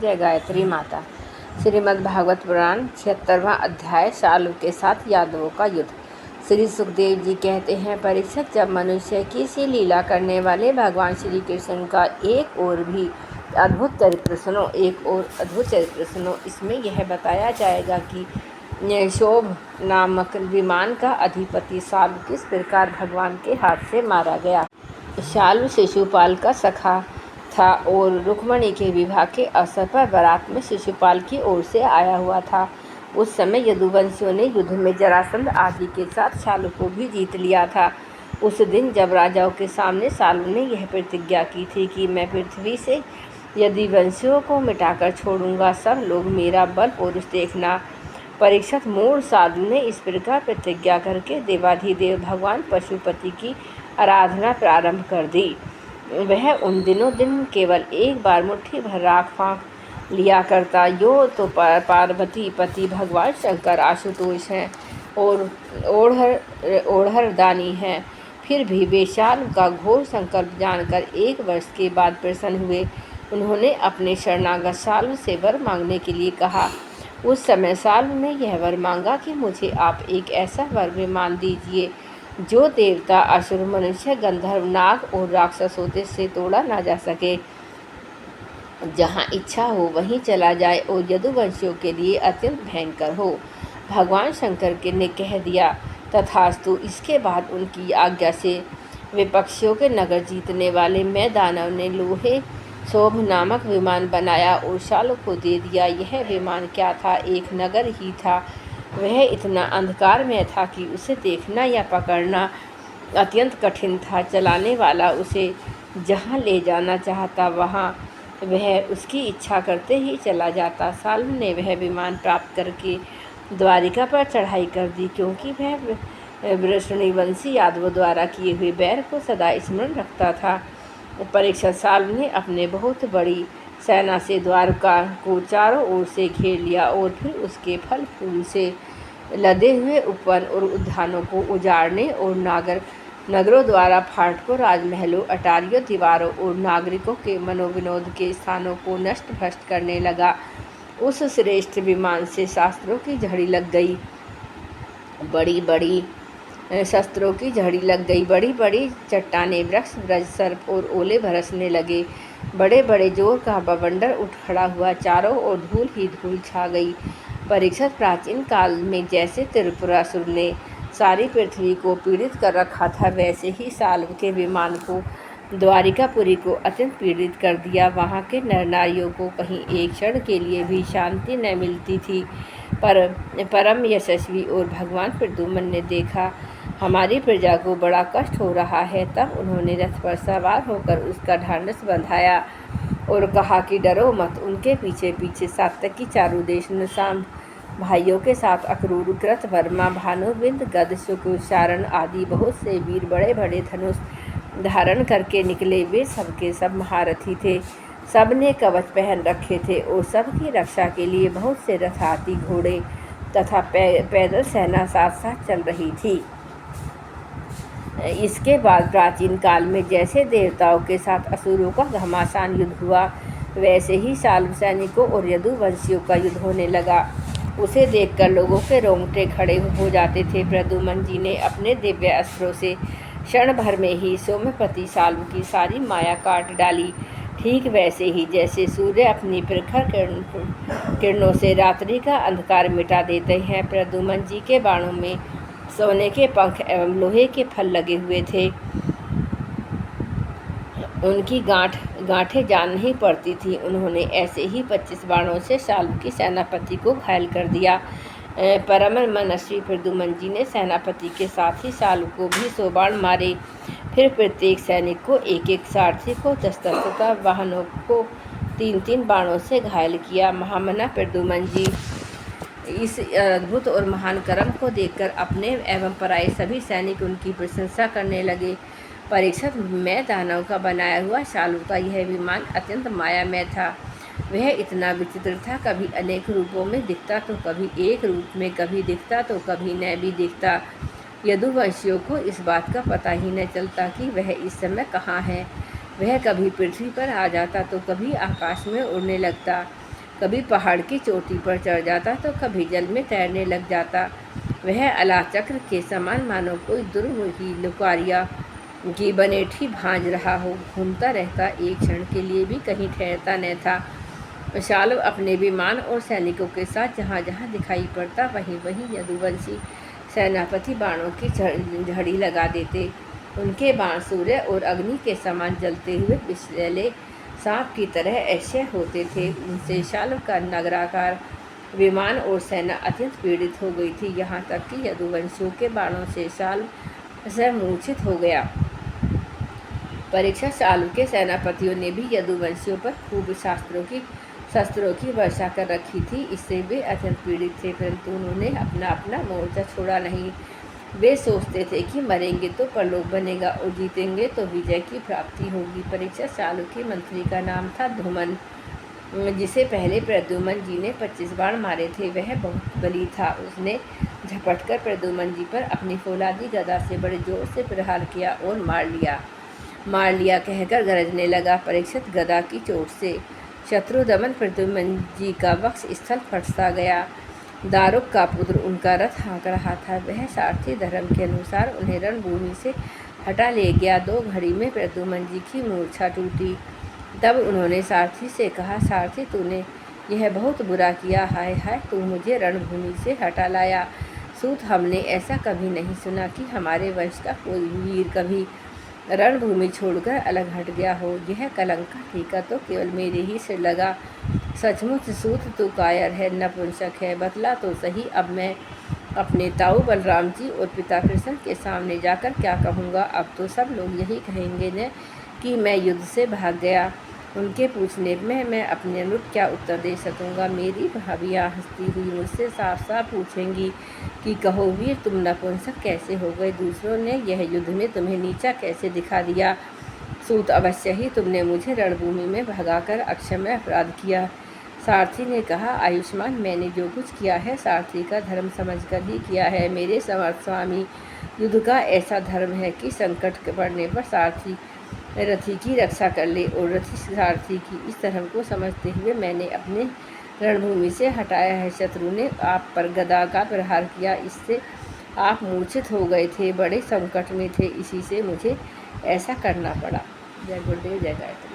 जय गायत्री माता। श्रीमद् भागवत पुराण 76वां अध्याय शालू के साथ यादवों का युद्ध। श्री सुखदेव जी कहते हैं, परीक्षित, जब मनुष्य की सी लीला करने वाले भगवान श्री कृष्ण का एक और अद्भुत चरित्र सुनो। इसमें यह बताया जाएगा कि शोभ नामक विमान का अधिपति शालू किस प्रकार भगवान के हाथ से मारा गया। शालू शिशुपाल का सखा था और रुक्मणी के विवाह के अवसर पर बारात में शिशुपाल की ओर से आया हुआ था। उस समय यदुवंशियों ने युद्ध में जरासंध आदि के साथ शालू को भी जीत लिया था। उस दिन जब राजाओं के सामने शालू ने यह प्रतिज्ञा की थी कि मैं पृथ्वी से यदुवंशियों को मिटाकर छोड़ूंगा, सब लोग मेरा बल पौरुष देखना। परीक्षित, मूढ़ साधु ने इस प्रकार प्रतिज्ञा करके देवाधिदेव भगवान पशुपति की आराधना प्रारंभ कर दी। वह उन दिन केवल एक बार मुट्ठी भर राख फाँक लिया करता। यो तो पार्वती पति भगवान शंकर आशुतोष हैं और ओढ़र दानी हैं। फिर भी वे शालू का घोर संकल्प जानकर 1 वर्ष के बाद प्रसन्न हुए। उन्होंने अपने शरणागत शालू से वर मांगने के लिए कहा। उस समय शालू ने यह वर मांगा कि मुझे आप एक ऐसा वर विमान दीजिए जो देवता, असुर, मनुष्य, गंधर्व, नाग और राक्षस होते से तोड़ा ना जा सके, जहाँ इच्छा हो वहीं चला जाए और यदुवंशियों के लिए अत्यंत भयंकर हो। भगवान शंकर ने कह दिया, तथास्तु। इसके बाद उनकी आज्ञा से विपक्षियों के नगर जीतने वाले मैं दानव ने लोहे शोभ नामक विमान बनाया और शालू को दे दिया। यह विमान क्या था? एक नगर ही था। वह इतना अंधकार में था कि उसे देखना या पकड़ना अत्यंत कठिन था। चलाने वाला उसे जहाँ ले जाना चाहता वहाँ वह उसकी इच्छा करते ही चला जाता। शालू ने वह विमान प्राप्त करके द्वारिका पर चढ़ाई कर दी, क्योंकि वह वृषणिवंशी यादवों द्वारा किए हुए बैर को सदा स्मरण रखता था। परीक्षित, शालू ने अपने बहुत बड़ी सेना से द्वारका को चारों ओर से घेर लिया और फिर उसके फल फूल से लदे हुए उपवन और उद्यानों को उजाड़ने और नगरों द्वारा फाटकों, राजमहलों, अटारियों, दीवारों और नागरिकों के मनोविनोद के स्थानों को नष्ट भ्रष्ट करने लगा। उस श्रेष्ठ विमान से शस्त्रों की झड़ी लग गई। बड़ी बड़ी चट्टानें, वृक्ष, ब्रज, सर्प और ओले बरसने लगे। बड़े बड़े जोर का बवंडर उठ खड़ा हुआ। चारों ओर धूल ही धूल छा गई। परीक्षित, प्राचीन काल में जैसे त्रिपुरासुर ने सारी पृथ्वी को पीड़ित कर रखा था, वैसे ही शालू के विमान को द्वारिकापुरी को अत्यंत पीड़ित कर दिया। वहाँ के नर नारियों को कहीं एक क्षण के लिए भी शांति न मिलती थी। परम यशस्वी और भगवान प्रद्युम्न ने देखा हमारी प्रजा को बड़ा कष्ट हो रहा है। तब उन्होंने रथ पर सवार होकर उसका ढांढस बंधाया और कहा कि डरो मत। उनके पीछे पीछे सात्यकी, चारुदेश, नृसाम भाइयों के साथ अक्रूर, कृतवर्मा, भानुबिंद, गद, शुक्र, चारण आदि बहुत से वीर बड़े बड़े धनुष धारण करके निकले। वे सबके सब महारथी थे। सब ने कवच पहन रखे थे और सबकी रक्षा के लिए बहुत से रथ, हाथी, घोड़े तथा पैदल सेना साथ साथ चल रही थी। इसके बाद प्राचीन काल में जैसे देवताओं के साथ असुरों का घमासान युद्ध हुआ, वैसे ही शालू सैनिकों और यदुवंशियों का युद्ध होने लगा। उसे देखकर लोगों के रोंगटे खड़े हो जाते थे। प्रद्युम्न जी ने अपने दिव्य अस्त्रों से क्षण भर में ही सौम्यपति शालू की सारी माया काट डाली। ठीक वैसे ही जैसे सूर्य अपनी प्रखर किरणों से रात्रि का अंधकार मिटा देते हैं। प्रद्युम्न जी के बाणों में सोने के पंख एवं लोहे के फल लगे हुए थे। उनकी गांठें जान नहीं पड़ती थी। उन्होंने ऐसे ही 25 बाणों से शालू की सेनापति को घायल कर दिया। परम मनस्वी प्रद्युम्न जी ने सेनापति के साथ ही शालू को भी 100 बाण मारे। फिर प्रत्येक सैनिक को 1-1, सारथी को 10-10 तथा वाहनों को 3-3 बाणों से घायल किया। महामना प्रद्युम्न जी इस अद्भुत और महान कर्म को देखकर अपने एवं पराये सभी सैनिक उनकी प्रशंसा करने लगे। परीक्षित, मैं दानव का बनाया हुआ शालू का यह विमान अत्यंत मायामय था। वह इतना विचित्र था, कभी अनेक रूपों में दिखता तो कभी एक रूप में, कभी दिखता तो कभी न भी दिखता। यदुवंशियों को इस बात का पता ही न चलता कि वह इस समय कहाँ है। वह कभी पृथ्वी पर आ जाता तो कभी आकाश में उड़ने लगता। कभी पहाड़ की चोटी पर चढ़ जाता तो कभी जल में तैरने लग जाता। वह अलाचक्र के समान मानो कोई दुर्मुही लुकारिया की बनेठी भांज रहा हो, घूमता रहता, एक क्षण के लिए भी कहीं ठहरता न था। शाल्व अपने विमान और सैनिकों के साथ जहाँ जहाँ दिखाई पड़ता वहीं वहीं यदुवंशी सेनापति बाणों की झड़ी लगा देते। उनके बाण सूर्य और अग्नि के समान जलते हुए विषैले सांप की तरह ऐसे होते थे। उनसे शाल्व का नगराकार विमान और सेना अत्यंत पीड़ित हो गई थी, यहाँ तक कि यदुवंशियों के बाणों से शाल्व मूर्छित हो गया। परीक्षित शाल्व के सेनापतियों ने भी यदुवंशियों पर खूब शस्त्रों की वर्षा कर रखी थी, इससे वे अत्यंत पीड़ित थे, परंतु उन्होंने अपना अपना मोर्चा छोड़ा नहीं। वे सोचते थे कि मरेंगे तो परलोक बनेगा और जीतेंगे तो विजय की प्राप्ति होगी। परीक्षित शाल्व के मंत्री का नाम था धूमन, जिसे पहले प्रद्युम्न जी ने 25 बाण मारे थे। वह बहुत बली था। उसने झपटकर प्रद्युम्न जी पर अपनी फौलादी गदा से बड़े जोर से प्रहार किया और मार लिया कहकर गरजने लगा। परीक्षित गदा की चोट से शत्रु दमन प्रद्युम्न जी का वक्ष स्थल फटसा गया। दारुक का पुत्र उनका रथ हाँक रहा था। वह सारथी धर्म के अनुसार उन्हें रणभूमि से हटा ले गया। 2 घड़ी में प्रद्युम्न जी की मूर्छा टूटी। तब उन्होंने सारथी से कहा, सारथी तूने यह बहुत बुरा किया, हाय हाय तू मुझे रणभूमि से हटा लाया। सूत हमने ऐसा कभी नहीं सुना कि हमारे वंश का कोई वीर कभी रणभूमि छोड़कर अलग हट गया हो। यह कलंक का टीका तो केवल मेरे ही सिर लगा। सचमुच सूत तू कायर है, नपुंसक है। बतला तो सही, अब मैं अपने ताऊ बलराम जी और पिता कृष्ण के सामने जाकर क्या कहूँगा। अब तो सब लोग यही कहेंगे न कि मैं युद्ध से भाग गया। उनके पूछने में मैं अपने अनुरूप क्या उत्तर दे सकूँगा। मेरी भाभियाँ हंसती हुई मुझसे साफ साफ पूछेंगी कि कहो वीर, तुम नपुंसक कैसे हो गए? दूसरों ने यह युद्ध में तुम्हें नीचा कैसे दिखा दिया? सूत, अवश्य ही तुमने मुझे रणभूमि में भगाकर अक्षम्य अपराध किया। सारथी ने कहा, आयुष्मान, मैंने जो कुछ किया है सारथी का धर्म समझकर ही किया है। मेरे समर्थ स्वामी, युद्ध का ऐसा धर्म है कि संकट पड़ने पर सारथी रथी की रक्षा कर ले, और रथी सारथी की इस धर्म को समझते हुए मैंने अपने रणभूमि से हटाया है। शत्रु ने आप पर गदा का प्रहार किया, इससे आप मूर्छित हो गए थे, बड़े संकट में थे, इसी से मुझे ऐसा करना पड़ा। जय गुरुदेव, जय गायत्री।